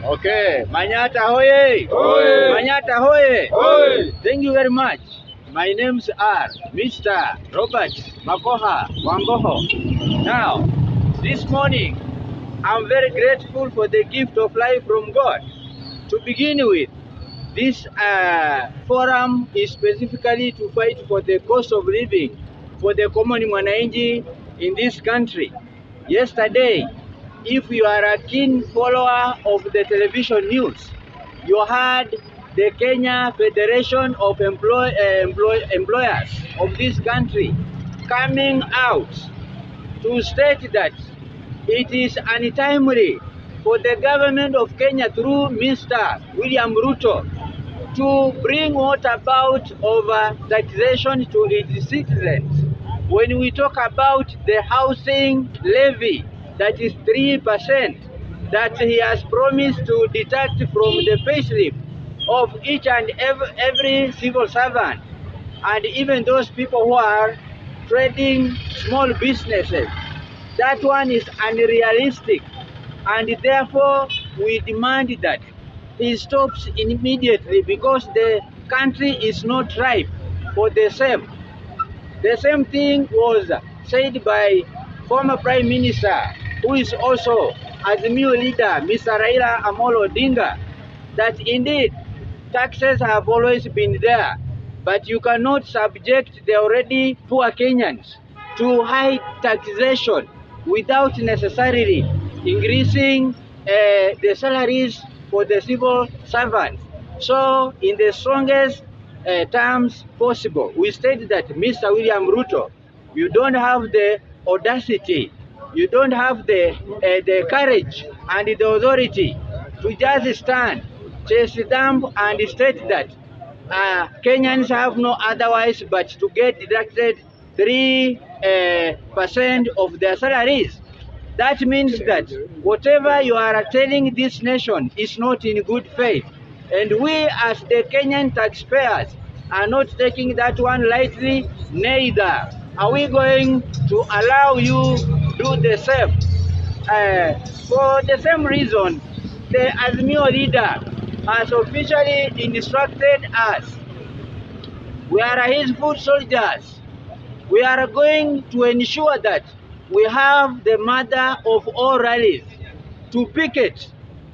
Okay, Manyata hoye! Hoye! Manyata hoye! Hoye! Thank you very much. My names are Mr. Robert Makoha Wamboho. Now, this morning, I'm very grateful for the gift of life from God. To begin with, this forum is specifically to fight for the cost of living for the common mwananchi in this country. Yesterday, if you are a keen follower of the television news, you heard the Kenya Federation of Employers of this country coming out to state that it is untimely for the government of Kenya through Mr. William Ruto to bring what about over taxation to its citizens. When we talk about the housing levy, that is 3% that he has promised to deduct from the payslip of each and every civil servant, and even those people who are trading small businesses. That one is unrealistic, and therefore we demand that he stops immediately because the country is not ripe for the same. The same thing was said by former Prime Minister, who is also Azimio leader, Mr. Raila Amolo Odinga, that indeed taxes have always been there, but you cannot subject the already poor Kenyans to high taxation without necessarily increasing the salaries for the civil servants. So, in the strongest terms possible, we state that Mr. William Ruto, you don't have the audacity, you don't have the courage and the authority to just stand, chase them and state that Kenyans have no otherwise but to get deducted 3% of their salaries. That means that whatever you are telling this nation is not in good faith. And we as the Kenyan taxpayers are not taking that one lightly, neither are we going to allow you do the same. For the same reason, the Azimio leader has officially instructed us. We are his foot soldiers. We are going to ensure that we have the mother of all rallies to picket,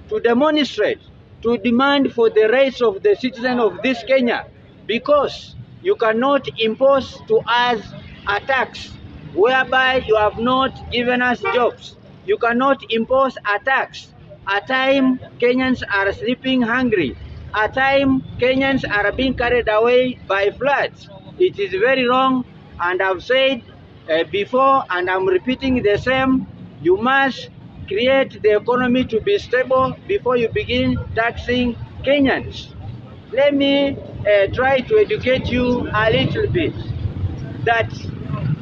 to demonstrate, to demand for the rights of the citizen of this Kenya, because you cannot impose to us a tax whereby you have not given us jobs. You cannot impose a tax at time Kenyans are sleeping hungry, at time Kenyans are being carried away by floods. It is very wrong, and I've said before, and I'm repeating the same. You must create the economy to be stable before you begin taxing Kenyans. Let me try to educate you a little bit that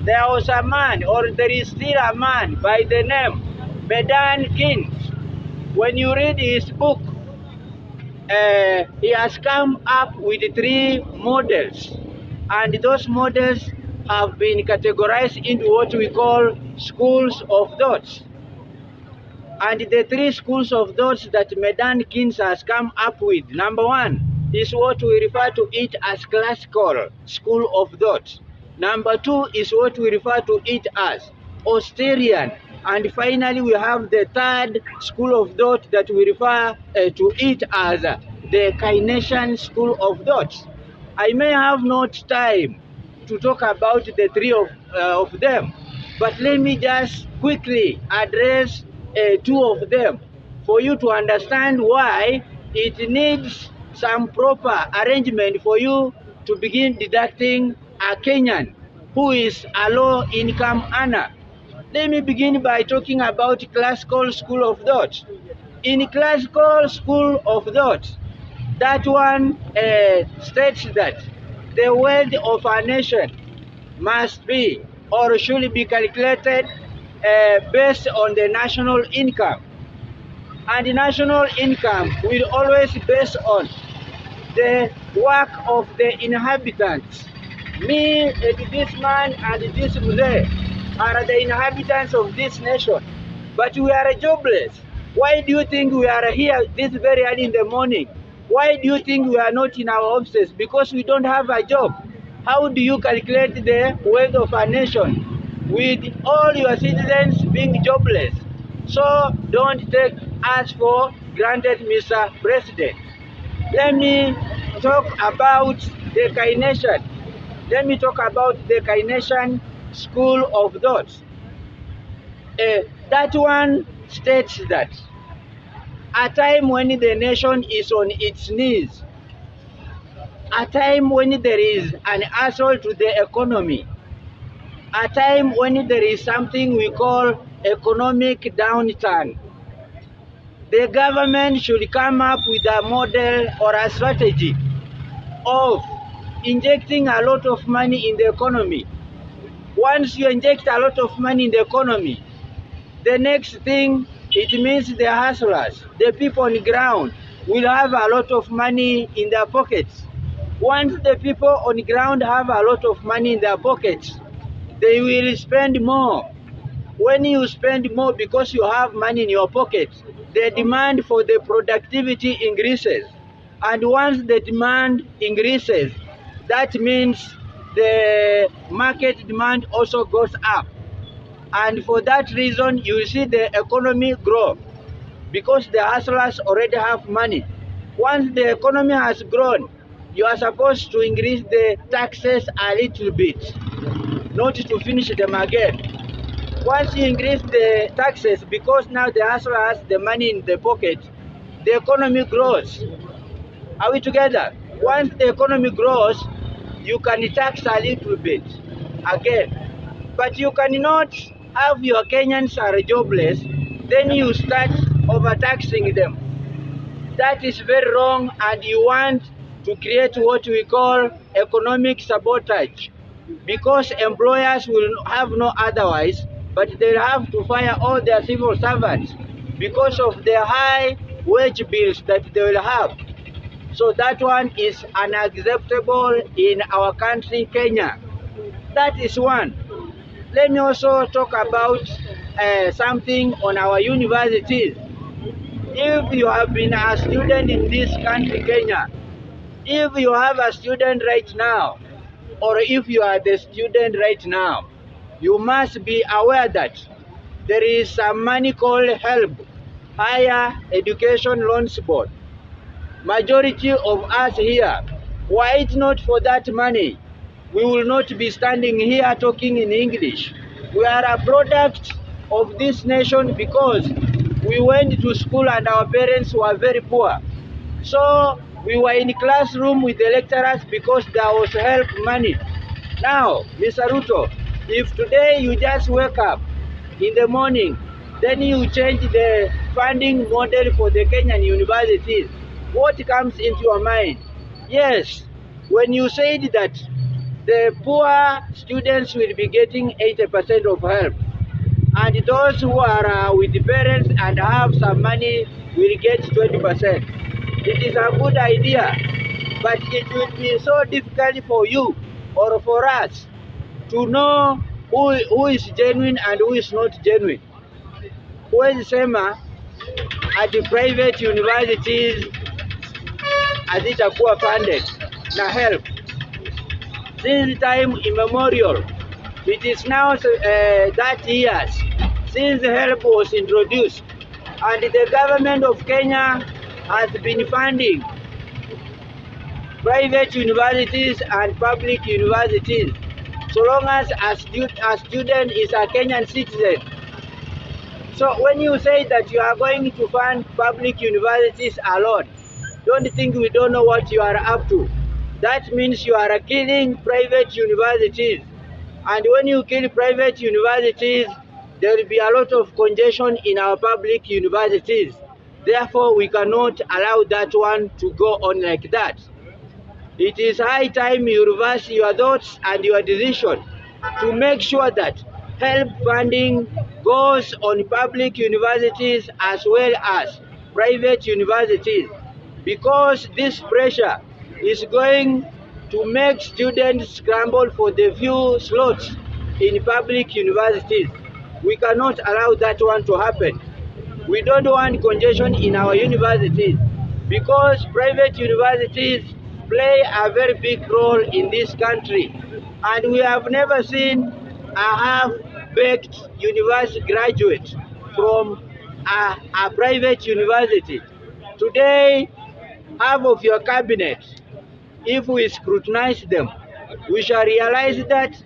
there was a man, or there is still a man by the name Medan Kins. When you read his book, he has come up with 3 models, and those models have been categorized into what we call schools of thoughts. And the 3 schools of thoughts that Medan Kins has come up with, number 1 is what we refer to it as classical school of thought. Number 2 is what we refer to it as Austerian. And finally, we have the 3rd school of thought that we refer to it as the Keynesian school of thought. I may have not time to talk about the 3 of them, but let me just quickly address 2 of them for you to understand why it needs some proper arrangement for you to begin deducting a Kenyan who is a low income earner. Let me begin by talking about classical school of thought. In classical school of thought, that one states that the wealth of a nation must be or should be calculated based on the national income. And the national income will always be based on the work of the inhabitants. Me, this man, and this mzee are the inhabitants of this nation, but we are jobless. Why do you think we are here this very early in the morning? Why do you think we are not in our offices? Because we don't have a job. How do you calculate the wealth of a nation with all your citizens being jobless? So don't take us for granted, Mr. President. Let me talk about the Nation. Let me talk about the Nation School of Thought. That one states that a time when the nation is on its knees, a time when there is an assault to the economy, a time when there is something we call economic downturn, the government should come up with a model or a strategy of injecting a lot of money in the economy. Once you inject a lot of money in the economy, the next thing, it means the hustlers, the people on the ground, will have a lot of money in their pockets. Once the people on the ground have a lot of money in their pockets, they will spend more. When you spend more because you have money in your pocket, the demand for the productivity increases. And once the demand increases, that means the market demand also goes up. And for that reason, you will see the economy grow because the hustlers already have money. Once the economy has grown, you are supposed to increase the taxes a little bit, not to finish them again. Once you increase the taxes, because now the hustler has the money in the pocket, the economy grows. Are we together? Once the economy grows, you can tax a little bit again. But you cannot have your Kenyans are jobless, then you start overtaxing them. That is very wrong, and you want to create what we call economic sabotage, because employers will have no otherwise, but they'll have to fire all their civil servants because of the high wage bills that they will have. So that one is unacceptable in our country, Kenya. That is one. Let me also talk about something on our universities. If you have been a student in this country, Kenya, if you have a student right now, or if you are the student right now, you must be aware that there is some money called HELB, Higher Education Loans Board. Majority of us here, were it not for that money, we will not be standing here talking in English. We are a product of this nation because we went to school and our parents were very poor. So we were in the classroom with the lecturers because there was help money. Now, Mr. Ruto, if today you just wake up in the morning, then you change the funding model for the Kenyan universities, what comes into your mind? Yes, when you said that the poor students will be getting 80% of help, and those who are with the parents and have some money will get 20%. It is a good idea, but it will be so difficult for you or for us to know who is genuine and who is not genuine. Huwezi sema at private universities hazitakuwa funded na help. Since time immemorial, it is now 30 years since help was introduced, and the government of Kenya has been funding private universities and public universities so long as a student is a Kenyan citizen. So when you say that you are going to fund public universities alone, don't think we don't know what you are up to. That means you are killing private universities. And when you kill private universities, there will be a lot of congestion in our public universities. Therefore, we cannot allow that one to go on like that. It is high time you reverse your thoughts and your decision to make sure that help funding goes on public universities as well as private universities, because this pressure is going to make students scramble for the few slots in public universities. We cannot allow that one to happen. We don't want congestion in our universities because private universities play a very big role in this country, and we have never seen a half-baked university graduate from a private university. Today, half of your cabinet, if we scrutinize them, we shall realize that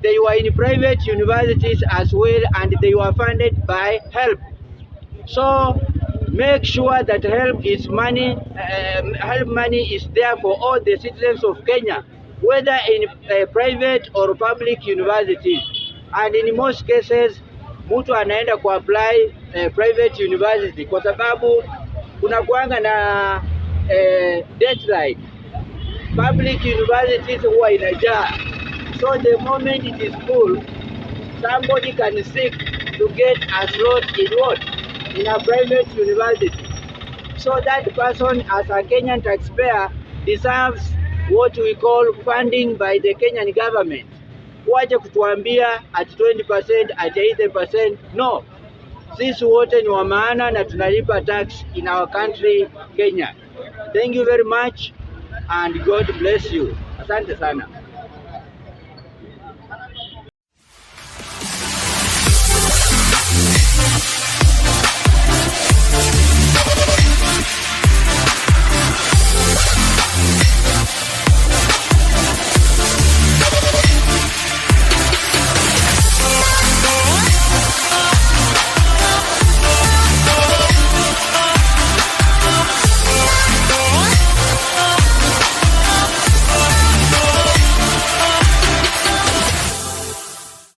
they were in private universities as well, and they were funded by HELP. So make sure that help money is there for all the citizens of Kenya, whether in private or public universities. And in most cases mtu anaenda kuapply private university kwa sababu kuna kuanga na deadline. Public universities huwa inajaa, so the moment it is full, somebody can seek to get a slot in what? In a private university. So that person, as a Kenyan taxpayer, deserves what we call funding by the Kenyan government. Wache kutuambia at 20%, at 80%. No. Sisi wote ni wa maana na tunalipa tax in our country, Kenya. Thank you very much and God bless you. Asante sana.